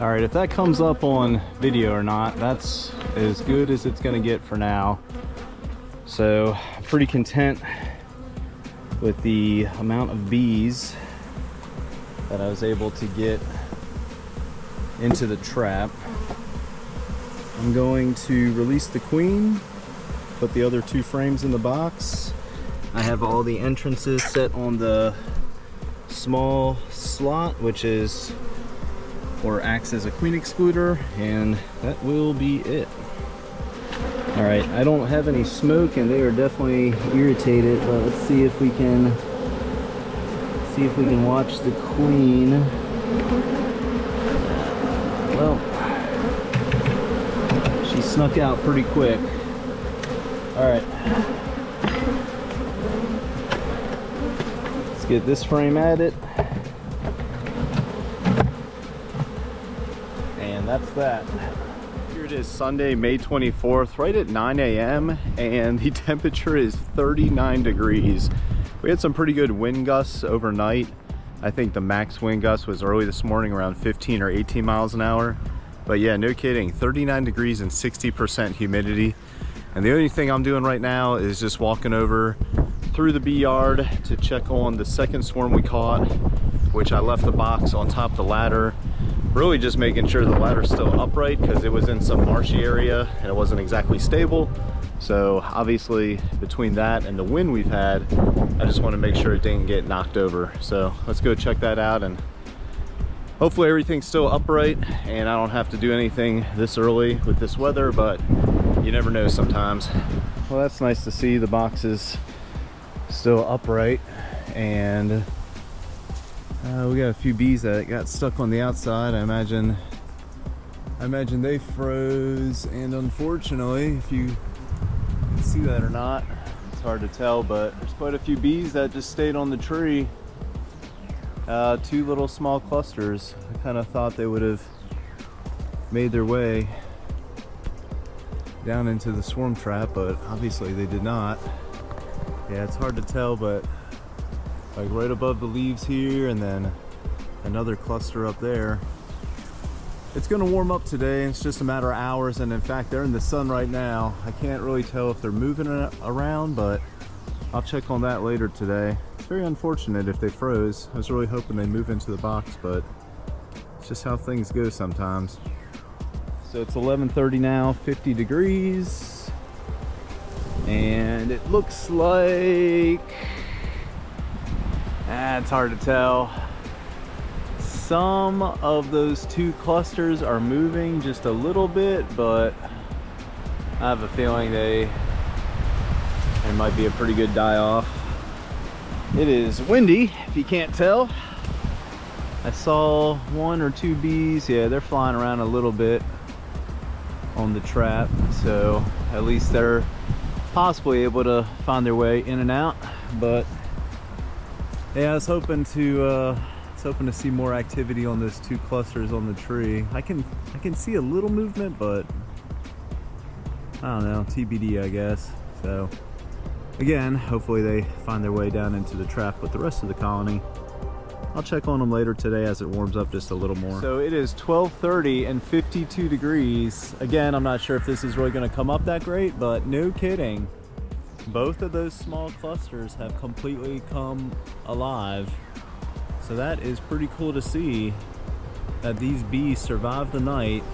All right, if that comes up on video or not, that's as good as it's gonna get for now. So I'm pretty content with the amount of bees that I was able to get into the trap. I'm going to release the queen, put the other 2 frames in the box. I have all the entrances set on the small slot, which is or acts as a queen excluder, and that will be it. All right, I don't have any smoke and they are definitely irritated, but let's see if we can watch the queen. Well, she snuck out pretty quick. All right, let's get this frame at it. That's that. Here it is, Sunday, May 24th, right at 9 a.m. and the temperature is 39 degrees. We had some pretty good wind gusts overnight. I think the max wind gust was early this morning around 15 or 18 miles an hour. But yeah, no kidding, 39 degrees and 60% humidity. And the only thing I'm doing right now is just walking over through the bee yard to check on the second swarm we caught, which I left the box on top of the ladder. Really just making sure the ladder's still upright because it was in some marshy area and it wasn't exactly stable. So obviously between that and the wind we've had, I just want to make sure it didn't get knocked over. So let's go check that out, and hopefully everything's still upright and I don't have to do anything this early with this weather, but you never know sometimes. Well, that's nice to see the boxes still upright, and we got a few bees that got stuck on the outside. I imagine they froze, and unfortunately, if you can see that or not, it's hard to tell, but there's quite a few bees that just stayed on the tree. Two little small clusters. I kind of thought they would have made their way down into the swarm trap, but obviously they did not. Yeah, it's hard to tell, but like right above the leaves here, and then another cluster up there. It's gonna warm up today. It's just a matter of hours, and in fact they're in the sun right now. I can't really tell if they're moving around, but I'll check on that later today. It's very unfortunate if they froze. I was really hoping they move into the box, but it's just how things go sometimes. So it's 11:30 now, 50 degrees, and it looks like, it's hard to tell. Some of those two clusters are moving just a little bit, but I have a feeling it might be a pretty good die-off. It is windy, if you can't tell. I saw one or two bees. Yeah, they're flying around a little bit on the trap, so at least they're possibly able to find their way in and out. But yeah, I was hoping to see more activity on those two clusters on the tree. I can see a little movement, but I don't know, TBD I guess. So again, hopefully they find their way down into the trap with the rest of the colony. I'll check on them later today as it warms up just a little more. So it is 12:30 and 52 degrees. Again, I'm not sure if this is really gonna come up that great, but no kidding. Both of those small clusters have completely come alive. So that is pretty cool to see that these bees survived the night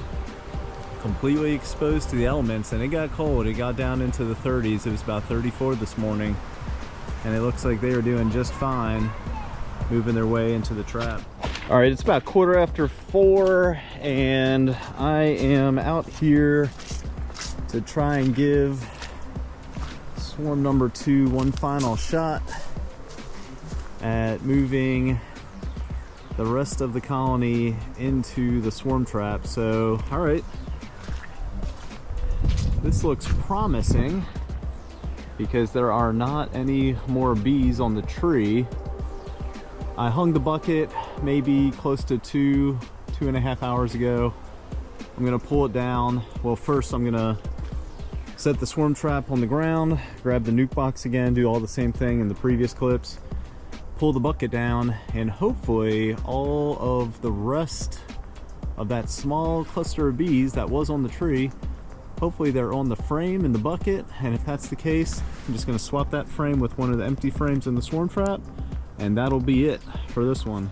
completely exposed to the elements, and it got cold. It got down into the 30s. It was about 34 this morning, and it looks like they are doing just fine moving their way into the trap. All right, it's about 4:15, and I am out here to try and give swarm number 2 one final shot at moving the rest of the colony into the swarm trap. So, all right, this looks promising because there are not any more bees on the tree. I hung the bucket maybe close to 2.5 hours ago. I'm gonna pull it down. Well, first I'm gonna set the swarm trap on the ground, grab the nuke box again, do all the same thing in the previous clips, pull the bucket down, and hopefully all of the rest of that small cluster of bees that was on the tree, hopefully they're on the frame in the bucket. And if that's the case, I'm just gonna swap that frame with one of the empty frames in the swarm trap, and that'll be it for this one.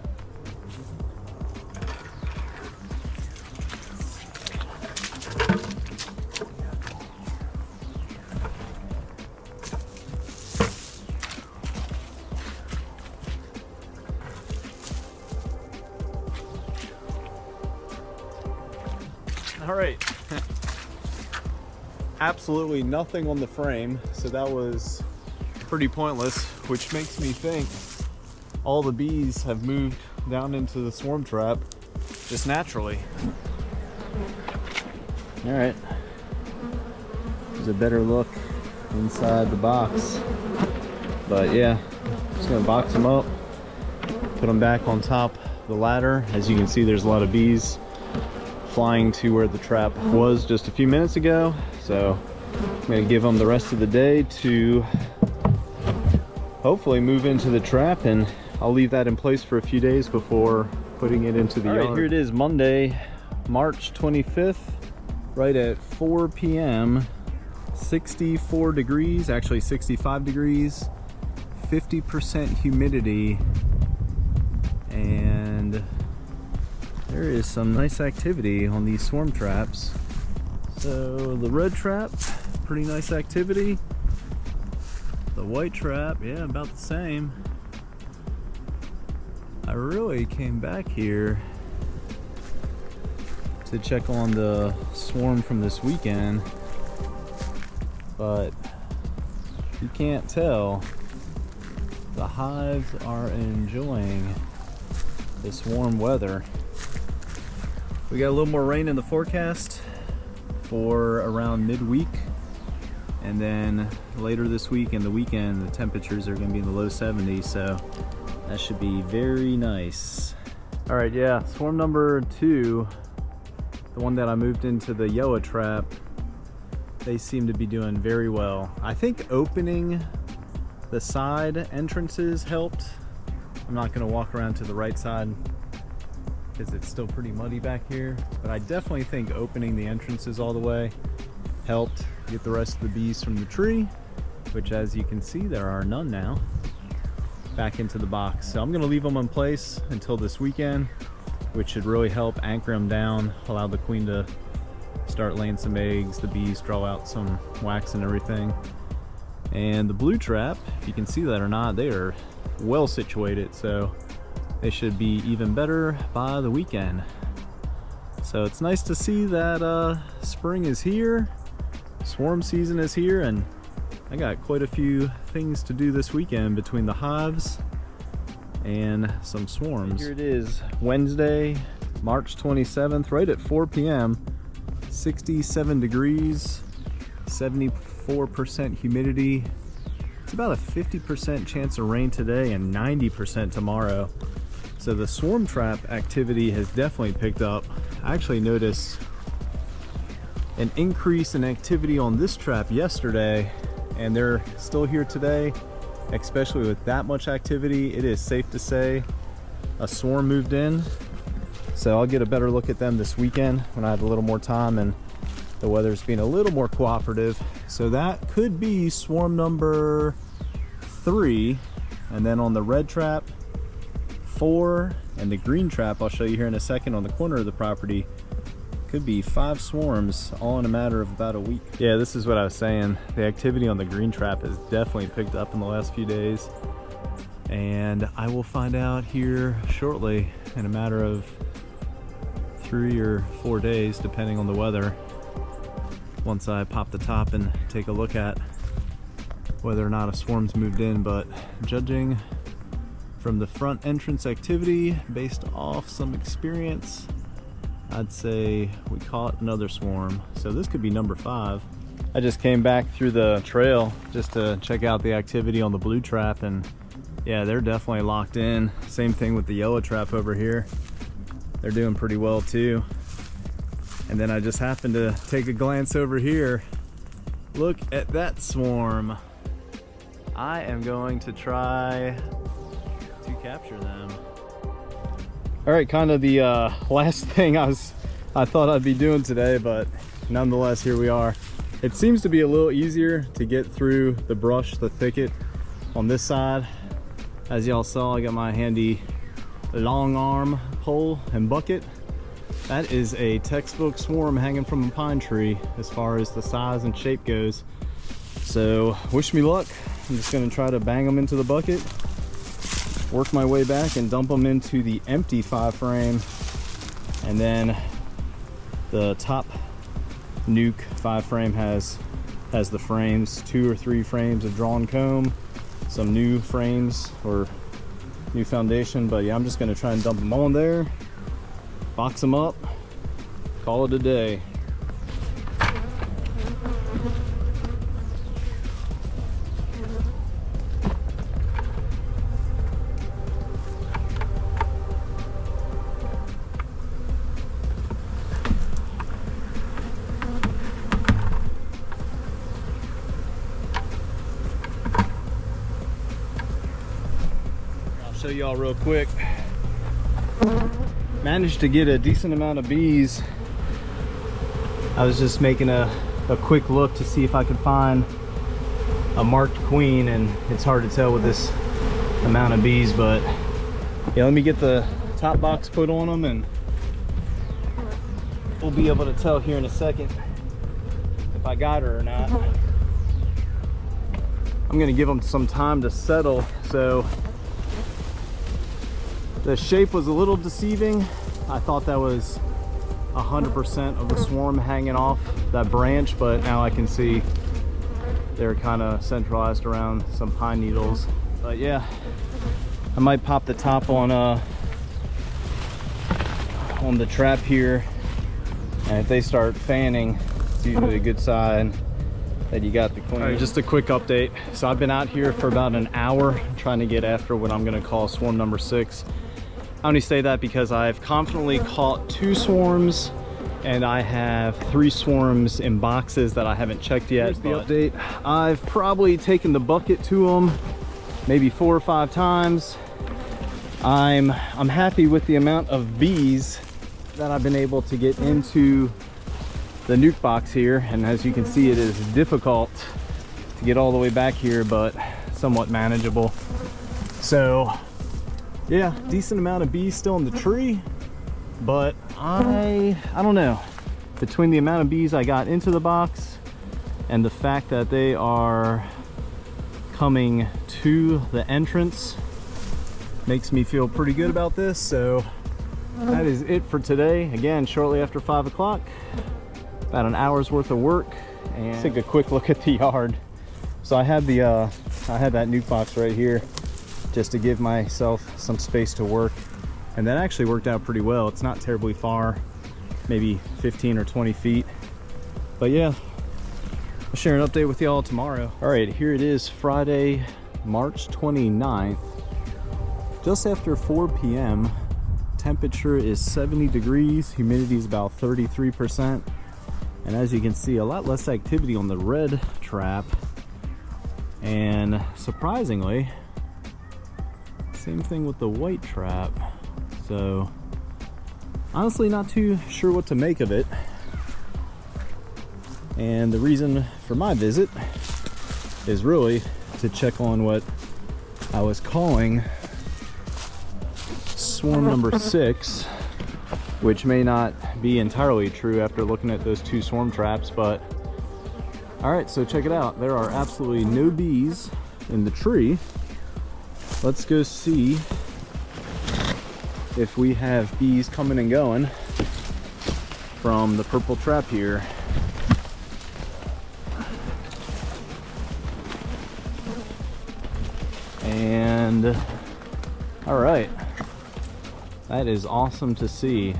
All right. Absolutely nothing on the frame, so that was pretty pointless, which makes me think all the bees have moved down into the swarm trap just naturally. All right, there's a better look inside the box, but yeah, just gonna box them up, put them back on top of the ladder. As you can see, there's a lot of bees flying to where the trap was just a few minutes ago, so I'm gonna give them the rest of the day to hopefully move into the trap, and I'll leave that in place for a few days before putting it into the yard. All right, here it is, Monday, March 25th, right at 4 p.m. 64 degrees, actually 65 degrees, 50% humidity, and there is some nice activity on these swarm traps. So the red trap, pretty nice activity. The white trap, yeah, about the same. I really came back here to check on the swarm from this weekend, but you can't tell. The hives are enjoying this warm weather. We got a little more rain in the forecast for around midweek, and then later this week and the weekend the temperatures are going to be in the low 70s, so that should be very nice. All right, yeah, swarm number 2, the one that I moved into the yellow trap, they seem to be doing very well. I think opening the side entrances helped. I'm not going to walk around to the right side because it's still pretty muddy back here, but I definitely think opening the entrances all the way helped get the rest of the bees from the tree, which, as you can see, there are none now, back into the box. So I'm going to leave them in place until this weekend, which should really help anchor them down, allow the queen to start laying some eggs, the bees draw out some wax and everything. And the blue trap, if you can see that or not, they are well situated, so they should be even better by the weekend. So it's nice to see that spring is here, swarm season is here, and I got quite a few things to do this weekend between the hives and some swarms. Here it is, Wednesday, March 27th, right at 4 p.m. 67 degrees, 74% humidity. It's about a 50% chance of rain today and 90% tomorrow. So the swarm trap activity has definitely picked up. I actually noticed an increase in activity on this trap yesterday, and they're still here today. Especially with that much activity, it is safe to say a swarm moved in. So I'll get a better look at them this weekend when I have a little more time and the weather's being a little more cooperative. So that could be swarm number 3. And then on the red trap, 4, and the green trap I'll show you here in a second on the corner of the property, could be 5 swarms all in a matter of about a week. Yeah, this is what I was saying. The activity on the green trap has definitely picked up in the last few days, and I will find out here shortly in a matter of 3 or 4 days, depending on the weather, once I pop the top and take a look at whether or not a swarm's moved in. But judging from the front entrance activity, based off some experience, I'd say we caught another swarm. So this could be number 5. I just came back through the trail just to check out the activity on the blue trap, and yeah, they're definitely locked in. Same thing with the yellow trap over here. They're doing pretty well too. And then I just happened to take a glance over here. Look at that swarm. I am going to try to capture them. All right, kind of the last thing I thought I'd be doing today, but nonetheless, here we are. It seems to be a little easier to get through the brush, the thicket on this side. As y'all saw, I got my handy long arm pole and bucket. That is a textbook swarm hanging from a pine tree as far as the size and shape goes. So wish me luck. I'm just gonna try to bang them into the bucket, work my way back and dump them into the empty 5 frame. And then the top nuke 5 frame has the frames, 2 or 3 frames of drawn comb, some new frames or new foundation. But yeah, I'm just gonna try and dump them on there, box them up, call it a day. Show y'all real quick. Managed to get a decent amount of bees. I was just making a quick look to see if I could find a marked queen, and it's hard to tell with this amount of bees, but yeah, let me get the top box put on them and we'll be able to tell here in a second. if I got her or not. I'm gonna give them some time to settle. So the shape was a little deceiving. I thought that was 100% of the swarm hanging off that branch, but now I can see they're kind of centralized around some pine needles. But yeah, I might pop the top on the trap here, and if they start fanning, it's usually a good sign that you got the queen. All right, just a quick update. So I've been out here for about an hour trying to get after what I'm gonna call swarm number 6. I only say that because I've confidently caught 2 swarms and I have 3 swarms in boxes that I haven't checked yet. Here's the update. I've probably taken the bucket to them maybe 4 or 5 times. I'm happy with the amount of bees that I've been able to get into the nuke box here, and as you can see, it is difficult to get all the way back here, but somewhat manageable. So yeah, decent amount of bees still in the tree, but I don't know, between the amount of bees I got into the box and the fact that they are coming to the entrance makes me feel pretty good about this. So that is it for today. Again, shortly after 5 o'clock, about an hour's worth of work, and take a quick look at the yard. So I had that nuke box right here just to give myself some space to work, and that actually worked out pretty well. It's not terribly far, maybe 15 or 20 feet. But yeah, I'll share an update with y'all tomorrow. All right, here it is, Friday, March 29th, just after 4 p.m. Temperature is 70 degrees, humidity is about 33%. And as you can see, a lot less activity on the red trap. And surprisingly, same thing with the white trap. So honestly, not too sure what to make of it. And the reason for my visit is really to check on what I was calling swarm number 6, which may not be entirely true after looking at those 2 swarm traps. But all right, so check it out. There are absolutely no bees in the tree. Let's go see if we have bees coming and going from the purple trap here. And all right, that is awesome to see.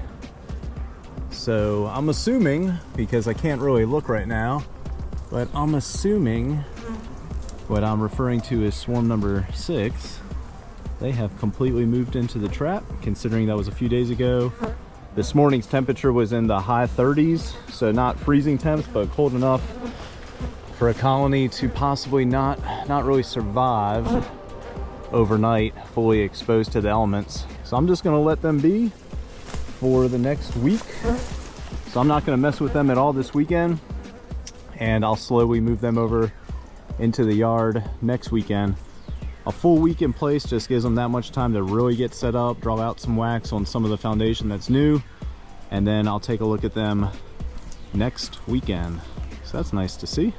So I'm assuming, because I can't really look right now, but I'm assuming what I'm referring to as swarm number 6, they have completely moved into the trap, considering that was a few days ago. This morning's temperature was in the high 30s, so not freezing temps, but cold enough for a colony to possibly not really survive overnight fully exposed to the elements. So I'm just gonna let them be for the next week. So I'm not gonna mess with them at all this weekend, and I'll slowly move them over into the yard next weekend. A full week in place just gives them that much time to really get set up, draw out some wax on some of the foundation that's new, and then I'll take a look at them next weekend. So that's nice to see.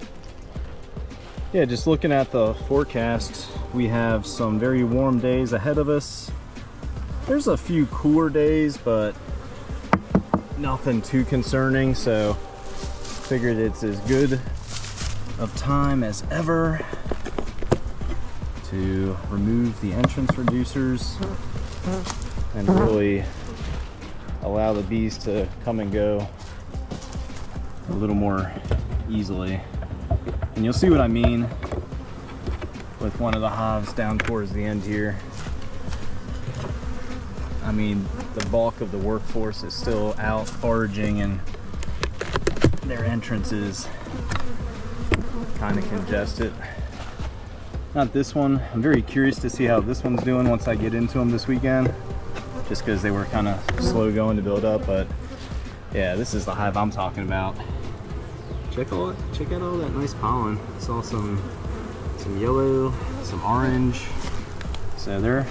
Yeah, just looking at the forecast, we have some very warm days ahead of us. There's a few cooler days, but nothing too concerning, so figured it's as good of time as ever to remove the entrance reducers and really allow the bees to come and go a little more easily. And you'll see what I mean with one of the hives down towards the end here. I mean, the bulk of the workforce is still out foraging, and their entrance is kind of congested. Not this one. I'm very curious to see how this one's doing once I get into them this weekend, just because they were kind of slow going to build up. But yeah, this is the hive I'm talking about. Check out all that nice pollen. Saw some yellow, some orange. So they're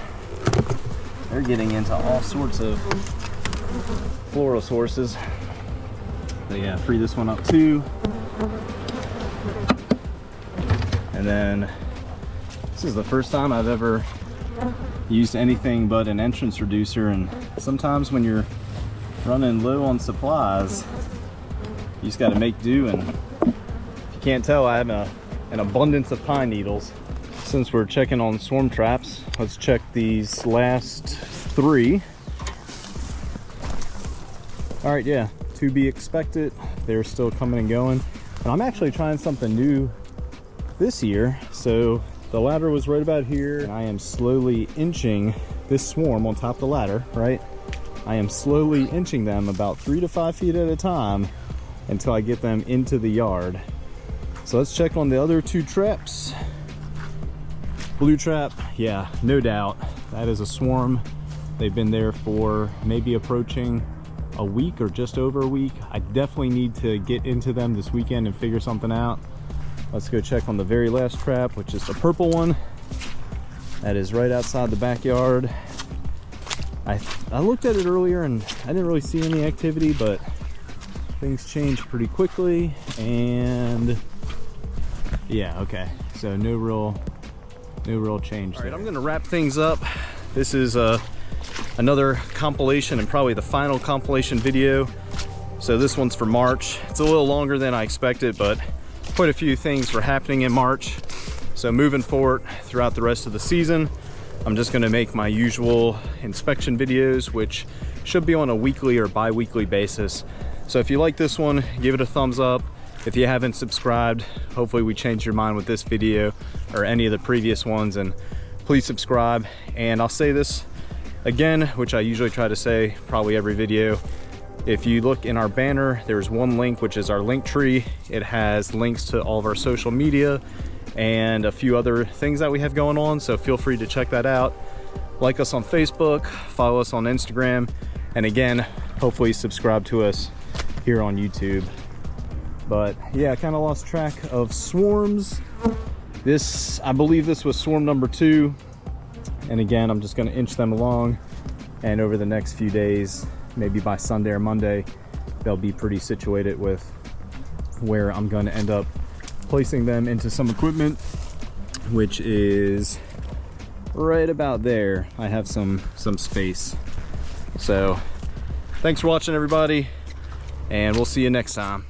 getting into all sorts of floral sources. But yeah, free this one up too. And then this is the first time I've ever used anything but an entrance reducer, and sometimes when you're running low on supplies, you just got to make do. And if you can't tell, I have an abundance of pine needles. Since we're checking on swarm traps, let's check these last 3. All right, yeah, to be expected. They're still coming and going. And I'm actually trying something new this year. So the ladder was right about here, and I am slowly inching this swarm on top of the ladder, right? I am slowly inching them about 3 to 5 feet at a time until I get them into the yard. So let's check on the other 2 traps. Blue trap, yeah, no doubt. That is a swarm. They've been there for maybe approaching a week or just over a week. I definitely need to get into them this weekend and figure something out. Let's go check on the very last trap, which is the purple one. That is right outside the backyard. I looked at it earlier and I didn't really see any activity, but things changed pretty quickly. And yeah, okay, so no real change there. All right, I'm gonna wrap things up. This is another compilation, and probably the final compilation video. So this one's for March. It's a little longer than I expected, but quite a few things were happening in March. So moving forward throughout the rest of the season, I'm just gonna make my usual inspection videos, which should be on a weekly or bi-weekly basis. So if you like this one, give it a thumbs up. If you haven't subscribed, hopefully we changed your mind with this video or any of the previous ones, and please subscribe. And I'll say this again, which I usually try to say probably every video. If you look in our banner, there's one link, which is our link tree. It has links to all of our social media and a few other things that we have going on, so feel free to check that out. Like us on Facebook, follow us on Instagram, and again, hopefully subscribe to us here on YouTube. But yeah, I kind of lost track of swarms. I believe this was swarm number 2. And again, I'm just gonna inch them along, and over the next few days, maybe by Sunday or Monday, they'll be pretty situated with where I'm gonna end up placing them into some equipment, which is right about there. I have some space. So thanks for watching, everybody, and we'll see you next time.